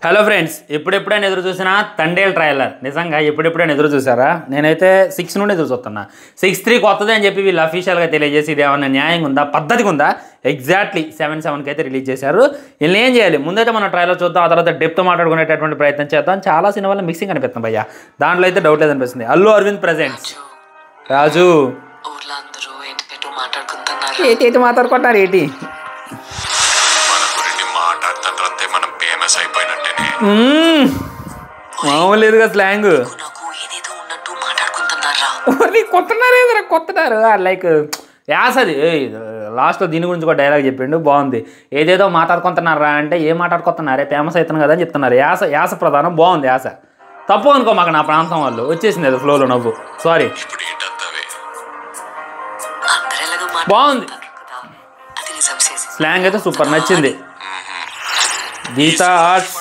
Hello friends, ఎప్పుడెప్పుడైనా ఎదురు చూసినా Thandel trailer నిజంగా ఎప్పుడెప్పుడైనా ఎదురు చూసారా? నేనైతే 6 నుండి ఎదురు చూస్తున్నా. 6/3 కొత్తది అని చెప్పి వీళ్ళు అఫీషియల్గా తెలియజేసి ఇది ఏమన్నా న్యాయంగా ఉందా, పద్ధతిగా ఉందా? ఎగ్జాక్ట్లీ 7/7కి అయితే రిలీజ్ చేశారు. వీళ్ళు ఏం చేయాలి? ముందైతే మనం ట్రైలర్ చూద్దాం, ఆ తర్వాత డెప్త్ మాట్లాడుకునేటటువంటి ప్రయత్నం చేద్దాం. చాలా సినిమాలో మిక్సింగ్ అనిపిస్తుంది భయ్యా, దాంట్లో అయితే డౌట్ లేదనిపిస్తుంది. అల్లు అరవింద్ ప్రెజెంట్స్ రాజు ఏంటి మాట్లాడుకుంటారు ఏంటి? మామూలుగా స్లాంగ్ కొత్తనారు లైక్ యాసది. లాస్ట్లో దీని గురించి కూడా డైలాగ్ చెప్పిండు, బాగుంది. ఏదేదో మాట్లాడుకుంటున్నారా అంటే ఏం మాట్లాడుకుంటున్నారే, ఫేమస్ అవుతుంది కదా అని చెప్తున్నారు. యాస ప్రధానం, బాగుంది యాస. తప్పు అనుకో మాకు, నా ప్రాంతం వాళ్ళు వచ్చేసింది అది ఫ్లోలో నవ్వు. సారీ, బాగుంది స్లాంగ్ అయితే సూపర్, నచ్చింది. గీతా ఆర్ట్స్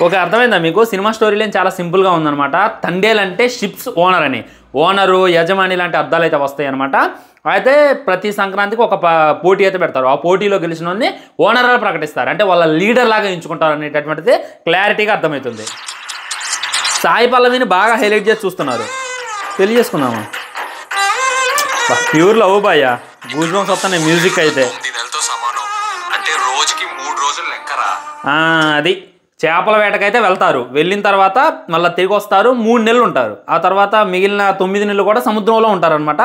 ఓకే, అర్థమైందా మీకు? సినిమా స్టోరీ లైన్ చాలా సింపుల్గా ఉందన్నమాట. తండేల్ అంటే షిప్స్ ఓనర్ అని, ఓనరు యజమాని లాంటి అర్థాలు అయితే వస్తాయి అనమాట. అయితే ప్రతి సంక్రాంతికి ఒక పోటీ అయితే పెడతారు. ఆ పోటీలో గెలిచిన వాళ్ళని ఓనర్గా ప్రకటిస్తారు, అంటే వాళ్ళ లీడర్ లాగా ఎంచుకుంటారు అనేటటువంటిది క్లారిటీగా అర్థమవుతుంది. సాయి పల్లవిని బాగా హైలైట్ చేసి చూస్తున్నారు, తెలియజేసుకున్నాము. ప్యూర్ లవ్ బాయ్యా, గూజ్ బంప్స్ వస్తున్నాయి మ్యూజిక్ అయితే. అది చేపల వేటకైతే వెళ్తారు, వెళ్ళిన తర్వాత మళ్ళీ తిరిగి వస్తారు, 3 నెలలు ఉంటారు. ఆ తర్వాత మిగిలిన 9 నెలలు కూడా సముద్రంలో ఉంటారనమాట.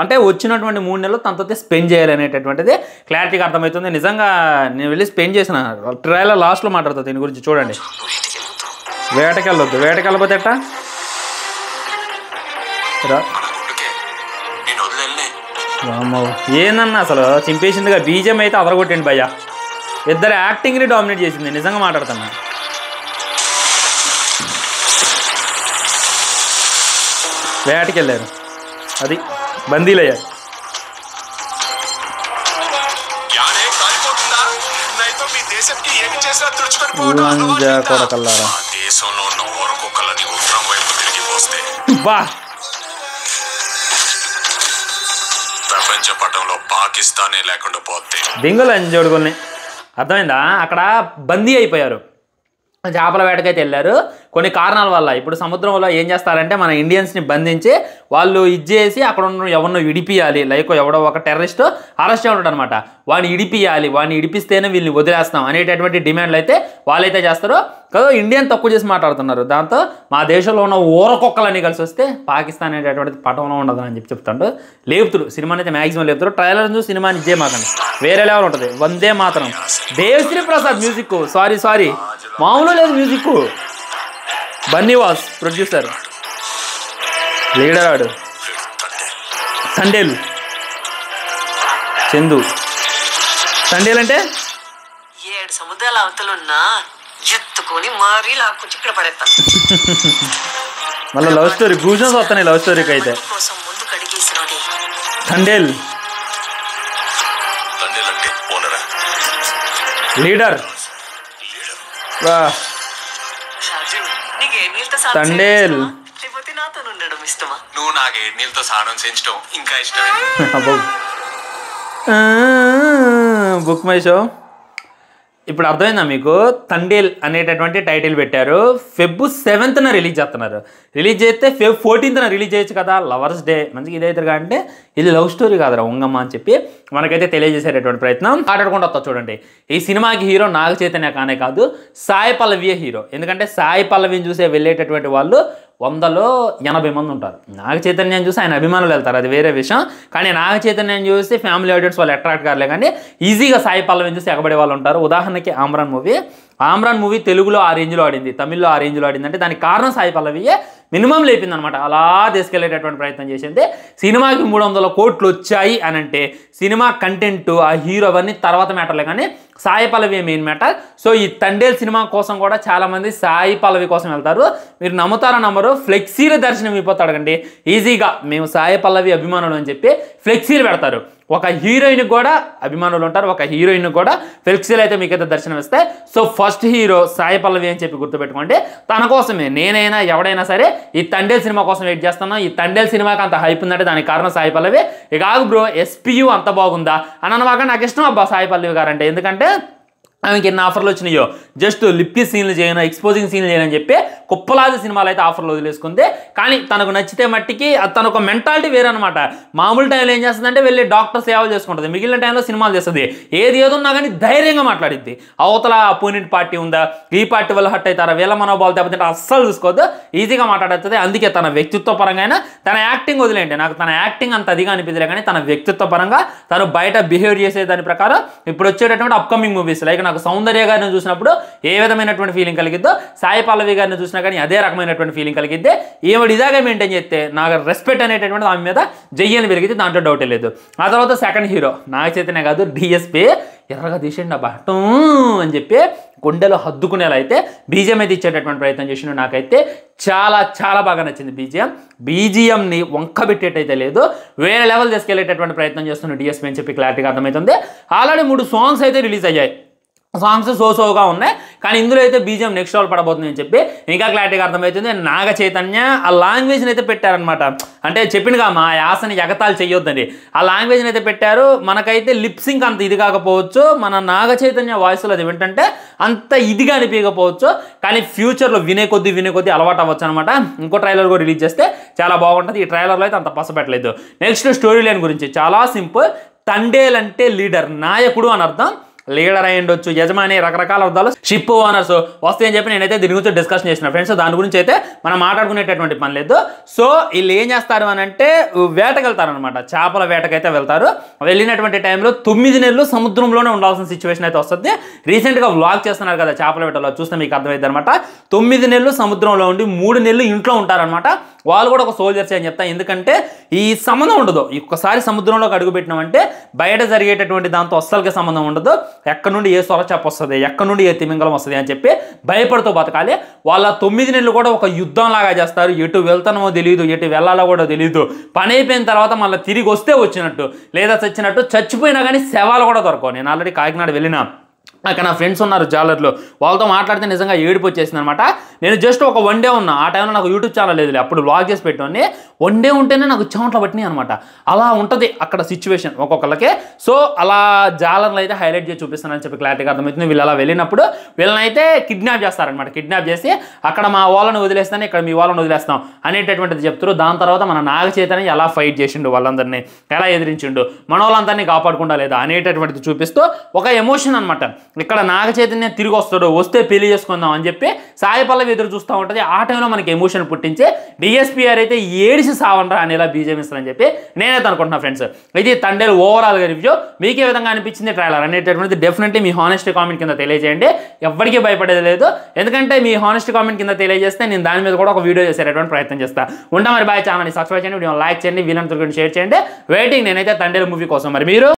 అంటే వచ్చినటువంటి 3 నెలలు తనతో స్పెండ్ చేయాలి అనేటటువంటిది క్లారిటీగా అర్థమవుతుంది. నిజంగా నేను వెళ్ళి స్పెండ్ చేసిన ట్రైలర్ లాస్ట్లో మాట్లాడుతుంది దీని గురించి, చూడండి. వేటకెళ్ళొద్దు, వేటకెళ్ళబోతే ఎట్టా? ఏందన్నా అసలు చింపేసిందిగా. బీజం అయితే అదరగొట్టండి భయ్యా, ఇద్దరు యాక్టింగ్ని డామినేట్ చేసింది. నిజంగా మాట్లాడుతున్నా. వేటకి వెళ్ళారు, అది బందీలయ్యారు. కొడకల్లారా బా, ప్రపంచ పటంలో పాకిస్తానే లేకుండా పోతే దింగులు అంజోడుకుని. అర్థమైందా? అక్కడ బందీ అయిపోయారు, చేపల వేటకైతే వెళ్ళారు. కొన్ని కారణాల వల్ల ఇప్పుడు సముద్రంలో ఏం చేస్తారంటే మన ఇండియన్స్ని బంధించి వాళ్ళు ఇచ్చేసి అక్కడ ఉన్న ఎవరినో విడిపియాలి. లైక్ ఎవడో ఒక టెర్రరిస్ట్ అరెస్ట్ ఉంటాడు అనమాట, వాడిని ఇడిపియాలి, వాడిని ఇడిపిస్తేనే వీళ్ళని వదిలేస్తాం అనేటటువంటి డిమాండ్లు అయితే వాళ్ళైతే చేస్తారు కదా. ఇండియన్ తక్కువ చేసి మాట్లాడుతున్నారు. దాంతో మా దేశంలో ఉన్న ఊరకొక్కలన్నీ కలిసి వస్తే పాకిస్తాన్ అనేటటువంటిది పటంలో ఉండదు అని చెప్తాడు. లేపుతురు సినిమాని అయితే మ్యాక్సిమం లేపుతారు. ట్రైలర్ చూసి సినిమాని ఇచ్చే మాకండి, వేరే లెవెల్ ఉంటుంది. వందే మాత్రం, దేవిశ్రీ ప్రసాద్ మ్యూజిక్, సారీ మామూలు లేదు మ్యూజిక్. బన్నీవాస్ ప్రొడ్యూసర్, లీడర్ ఆడు తండేల్ చందు. తండేల్ అంటే 7 సముద్రాల అవతలున్నా ఎత్తుకొని మరీ లాక్కొచ్చి ఇక్కడ పడేస్తాను. మళ్ళీ లవ్ స్టోరీ, గూజన్స్ వస్తున్నాయి లవ్ స్టోరీకి అయితే. ముందు కడిగేసినోడి తండేల్ లీడర్. తండేల్ నువ్వు నాకు 7 నీళ్ళతో స్నానం చేయించడం ఇంకా ఇష్టమే. Book my show. ఇప్పుడు అర్థమైందా మీకు? తండేల్ అనేటటువంటి టైటిల్ పెట్టారు. Feb 7th రిలీజ్ చేస్తున్నారు. రిలీజ్ చేస్తే Feb 14th రిలీజ్ చేయొచ్చు కదా, లవర్స్ డే మంచిగా ఇదవుతారు. అంటే ఇది లవ్ స్టోరీ కాదురా ఉంగమ్మ అని చెప్పి మనకైతే తెలియజేసేటటువంటి ప్రయత్నం మాట్లాడుకుంటూ వస్తా. చూడండి, ఈ సినిమాకి హీరో నాగ చైతన్య కానే కాదు, సాయి పల్లవియే హీరో. ఎందుకంటే సాయి పల్లవిని చూసే వెళ్ళేటటువంటి వాళ్ళు 100లో 80 మంది ఉంటారు. నాగ చైతన్యం చూసి ఆయన అభిమానులు వెళ్తారు, అది వేరే విషయం. కానీ నాగ చైతన్యం చూసి ఫ్యామిలీ ఆడియన్స్ వాళ్ళు అట్రాక్ట్ కాలే, కానీ ఈజీగా సాయి పల్లవిని చూసి ఎగబడే వాళ్ళు ఉంటారు. ఉదాహరణకి ఆమ్రాన్ మూవీ తెలుగులో ఆ రేంజ్లో ఆడింది, తమిళ్లో ఆ రేంజ్లో ఆడింది. అంటే దానికి కారణం సాయి పల్లవియే మినిమం లేపింది అనమాట. అలా తీసుకెళ్లేటటువంటి ప్రయత్నం చేసింది. సినిమాకి 300 కోట్లు వచ్చాయి అని అంటే సినిమా కంటెంట్, ఆ హీరో అవన్నీ తర్వాత మ్యాటర్లే, కానీ Sai Pallavi main matter. So ఈ తండేల్ సినిమా కోసం కూడా చాలామంది సాయి పల్లవి కోసం వెళ్తారు. మీరు నమ్ముతారో నమ్మరు, ఫ్లెక్సీలు దర్శనం అయిపోతాడు కండి ఈజీగా. మేము సాయి పల్లవి అభిమానులు అని చెప్పి ఫ్లెక్సీలు పెడతారు. ఒక హీరోయిన్ కూడా అభిమానులు ఉంటారు, ఒక హీరోయిన్ కూడా ఫ్లెక్సీలు అయితే మీకైతే దర్శనం ఇస్తాయి. So first hero Sai Pallavi అని చెప్పి గుర్తుపెట్టుకోండి. తన కోసమే నేనైనా ఎవడైనా సరే ఈ తండేల్ సినిమా కోసం వెయిట్ చేస్తున్నాం. ఈ తండేల్ సినిమాకి అంత హైప్ ఉందంటే దానికి కారణం సాయి పల్లవి. ఇక ఆగు బ్రో, ఎస్పీయూ అంత బాగుందా అని అనమాక నాకు ఇష్టం అబ్బా సాయి పల్లవి గారు అంటే. ఎందుకంటే ఆమెకి ఎన్ని ఆఫర్లు వచ్చినాయో, జస్ట్ లిప్పి సీన్లు చేయను, ఎక్స్పోజింగ్ సీన్లు చేయని చెప్పి కుప్పలాది సినిమాలు అయితే ఆఫర్లు వదిలేసుకుంది. కానీ తనకు నచ్చితే మట్టికి తన ఒక మెంటాలిటీ వేరనమాట. మామూలు టైంలో ఏం చేస్తుందంటే వెళ్ళి డాక్టర్ సేవలు చేసుకుంటుంది, మిగిలిన టైంలో సినిమాలు చేస్తుంది. ఏది ఏదున్నా కానీ ధైర్యంగా మాట్లాడిద్ది. అవతల అపోనెంట్ పార్టీ ఉందా, ఈ పార్టీ వల్ల హట్ అవుతారా, వీళ్ళ మనోభావాలు దెబ్బతింటే అస్సలు చూసుకోవద్దు, ఈజీగా మాట్లాడుతుంది. అందుకే తన వ్యక్తిత్వ పరంగా అయినా తన యాక్టింగ్ వదిలేండి, నాకు తన యాక్టింగ్ అంత అదిగా అనిపించలే, కానీ తన వ్యక్తిత్వ పరంగా తను బయట బిహేవ్ చేసే దాని ప్రకారం ఇప్పుడు వచ్చేటటువంటి అప్కమింగ్ మూవీస్ లైక్ నాకు సౌందర్య గారిని చూసినప్పుడు ఏ విధమైనటువంటి ఫీలింగ్ కలిగిద్దో, సాయి పల్లవి గారిని చూసినా కానీ అదే రకమైనటువంటి ఫీలింగ్ కలిగిద్దే. ఏమిటి ఇదాగా మెయింటైన్ చేస్తే నాకు రెస్పెక్ట్ అనేటటువంటి ఆమె మీద జయ్యని పెరిగితే దాంట్లో డౌటే లేదు. ఆ తర్వాత సెకండ్ హీరో నాగ చైతన్య కాదు, డిఎస్పీ ఎర్రగా తీసేయండి అబ్బా అని చెప్పి గుండెలో హద్దుకునేలా అయితే బీజిఎం అయితే ఇచ్చేటటువంటి ప్రయత్నం చేసిండు. నాకైతే చాలా చాలా బాగా నచ్చింది బీజిఎంని వంకబెట్టేటైతే లేదు, వేరే లెవెల్ తీసుకెళ్లేటటువంటి ప్రయత్నం చేస్తున్న డిఎస్పీ అని చెప్పి క్లారిటీగా అర్థమవుతుంది. ఆల్రెడీ 3 సాంగ్స్ అయితే రిలీజ్ అయ్యాయి, సాంగ్స్ సోగా ఉన్నాయి, కానీ ఇందులో అయితే బీజిఎం నెక్స్ట్ లెవెల్ పడబోతుంది అని చెప్పి ఇంకా క్లారిటీగా అర్థమవుతుంది. నాగ చైతన్య ఆ లాంగ్వేజ్ని అయితే పెట్టారనమాట, అంటే చెప్పిండుగా మా యాసని ఎగతాలు చేయొద్దండి, ఆ లాంగ్వేజ్ని అయితే పెట్టారు. మనకైతే లిప్సింగ్ అంత ఇది కాకపోవచ్చు, మన నాగ చైతన్య వాయిస్లో అది ఏంటంటే అంత ఇదిగా అనిపించకపోవచ్చు, కానీ ఫ్యూచర్లో వినే కొద్దీ అలవాటు అవ్వచ్చు అనమాట. ఇంకో ట్రైలర్ కూడా రిలీజ్ చేస్తే చాలా బాగుంటుంది. ఈ ట్రైలర్లో అయితే అంత పసపెట్టలేదు. నెక్స్ట్ స్టోరీ లైన్ గురించి చాలా సింపుల్. తండేల్ అంటే లీడర్, నాయకుడు అని అర్థం. లీడర్ అయి ఉండొచ్చు, యజమాని, రకరకాల అర్థాలు, షిప్ ఓనర్స్ వస్తాయి అని చెప్పి నేనైతే దీని గురించి డిస్కషన్ చేసిన ఫ్రెండ్స్. దాని గురించి అయితే మనం మాట్లాడుకునేటటువంటి పని లేదు. సో వీళ్ళు ఏం చేస్తారు అని అంటే వేటకెళ్తారనమాట, చేపల వేటకైతే వెళ్తారు. వెళ్ళినటువంటి టైంలో 9 నెలలు సముద్రంలోనే ఉండాల్సిన సిచ్యువేషన్ అయితే వస్తుంది. రీసెంట్గా వ్లాగ్ చేస్తున్నారు కదా చేపల వేటలో, చూస్తే మీకు అర్థమైంది అనమాట. 9 నెలలు సముద్రంలో ఉండి 3 నెలలు ఇంట్లో ఉంటారనమాట. వాళ్ళు కూడా ఒక సోల్జర్స్ అని చెప్తా, ఎందుకంటే ఈ సంబంధం ఉండదు. ఒక్కసారి సముద్రంలోకి అడుగు పెట్టినామంటే బయట జరిగేటటువంటి దాంతో అస్సలకి సంబంధం ఉండదు. ఎక్కడి నుండి ఏ సొరచాప వస్తుంది, ఎక్కడి నుండి ఏ తిమింగలం వస్తుంది అని చెప్పి భయపడుతూ బతకాలి. వాళ్ళ 9 నెలలు కూడా ఒక యుద్ధం లాగా చేస్తారు. ఎటు వెళ్తానో తెలియదు, ఎటు వెళ్ళాలో కూడా తెలియదు. పని అయిపోయిన తర్వాత మళ్ళీ తిరిగి వస్తే వచ్చినట్టు, లేదా చచ్చినట్టు, చచ్చిపోయినా కానీ శవాలు కూడా దొరకవు. నేను ఆల్రెడీ కాకినాడ వెళ్ళినా, అక్కడ నా ఫ్రెండ్స్ ఉన్నారు జాలర్లో, వాళ్ళతో మాట్లాడితే నిజంగా ఏడుపు వచ్చేసింది అనమాట. నేను జస్ట్ ఒక 1 డే ఉన్నా, ఆ టైంలో నాకు యూట్యూబ్ ఛానల్ లేదు, అప్పుడు వ్లాగ్ చేసి పెట్టాను. 1 డే ఉంటేనే నాకు చెమటలు పట్టినాయి అనమాట. అలా ఉంటుంది అక్కడ సిచ్యువేషన్ ఒక్కొక్కరికి. సో అలా జాలర్లు అయితే హైలైట్ చేసి చూపిస్తానని చెప్పి క్లారిటీగా అర్థమవుతుంది. వీళ్ళు అలా వెళ్ళినప్పుడు వీళ్ళనైతే కిడ్నాప్ చేస్తారనమాట. కిడ్నాప్ చేసి అక్కడ మా వాళ్ళని వదిలేస్తాను, ఇక్కడ మీ వాళ్ళని వదిలేస్తాం అనేటటువంటిది చెప్తారు. దాని తర్వాత మన నాగ చైతన్య ఎలా ఫైట్ చేసిండు, వాళ్ళందరినీ ఎలా ఎదిరించిండు, మన వాళ్ళందరినీ కాపాడుకుండా లేదా అనేటటువంటిది చూపిస్తూ ఒక ఎమోషన్ అనమాట. ఇక్కడ నాగ చైతన్య తిరిగి వస్తాడు, వస్తే పెళ్లి చేసుకుందాం అని చెప్పి సాయి పల్లవి ఎదురు చూస్తూ ఉంటుంది. ఆ టైంలో మనకి ఎమోషన్ పుట్టించి డిఎస్పీఆర్ అయితే ఏడిసి సావనరా అని ఇలా బీజేపీ ఇస్తారని చెప్పి నేనైతే అనుకుంటున్నా ఫ్రెండ్స్. ఇది తండేల్ ఓవరాల్గా రివ్యూ. మీకు ఏ విధంగా అనిపించింది ట్రైలర్ అనేటటువంటిది డెఫినెట్లీ మీ హానెస్ట్ కామెంట్ కింద తెలియజేయండి. ఎవరికి భయపడేది లేదు, ఎందుకంటే మీ హానెస్ట్ కామెంట్ కింద తెలియజేస్తే నేను దాని మీద కూడా ఒక వీడియో చేసేటటువంటి ప్రయత్నం చేస్తాను. ఉంటా మరి బాయ్. ఛానల్ని సబ్స్క్రైబ్ చేయండి, వీడియో లైక్ చేయండి, వీళ్ళందరూ షేర్ చేయండి. వెయిటింగ్ నేనైతే తండేల్ మూవీ కోసం. మరి మీరు